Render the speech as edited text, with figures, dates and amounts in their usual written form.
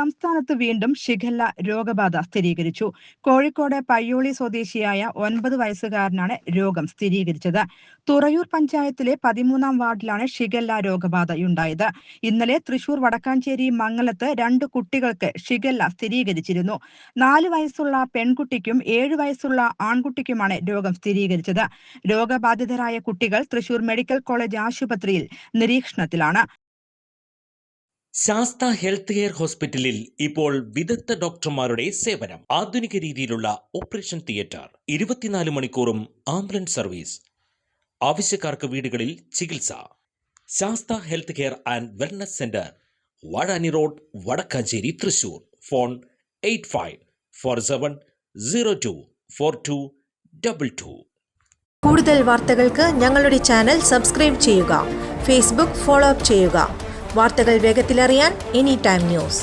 സംസ്ഥാനത്ത് വീണ്ടും ഷിഗല്ല രോഗബാധ സ്ഥിരീകരിച്ചു. കോഴിക്കോട് പയ്യോളി സ്വദേശിയായ 9 വയസ്സുകാരനാണ് രോഗം സ്ഥിരീകരിച്ചത്. തുറയൂർ പഞ്ചായത്തിലെ 13-ാം വാർഡിലാണ് ഷിഗല്ല രോഗബാധയുണ്ടായത്. ഇന്നലെ തൃശൂർ വടക്കാഞ്ചേരി മംഗലത്ത് 2 കുട്ടികൾക്ക് ഷിഗല്ല സ്ഥിരീകരിച്ചിരുന്നു. 4 വയസ്സുള്ള പെൺകുട്ടിക്കും 7 വയസ്സുള്ള ആൺകുട്ടിക്കുമാണ് രോഗം സ്ഥിരീകരിച്ചത്. രോഗബാധിതരായ കുട്ടികൾ തൃശൂർ മെഡിക്കൽ കോളേജ് ആശുപത്രിയിൽ നിരീക്ഷണത്തിലാണ്. ശാസ്ത ഹെൽത്ത് കെയർ ഹോസ്പിറ്റലിൽ ഇപ്പോൾ വിദഗ്ധ ഡോക്ടർമാരുടെ സേവനം. ആധുനിക രീതിയിലുള്ള ഓപ്പറേഷൻ തിയേറ്റർ, 24 മണിക്കൂറും ആംബുലൻസ് സർവീസ്, ആവശ്യക്കാർക്ക് വീടുകളിൽ ചികിത്സ. Sastha health care and wellness centre, Vazhani road, Wadakkanchery, Thrissur. Phone 8547024222. കൂടുതൽ വാർത്തകൾക്ക് ഞങ്ങളുടെ ചാനൽ സബ്സ്ക്രൈബ് ചെയ്യുക. ഫേസ്ബുക്ക് ഫോളോ അപ്പ് ചെയ്യുക. വാർത്തകൾ വേഗത്തിലറിയാൻ എനി ടൈം ന്യൂസ്.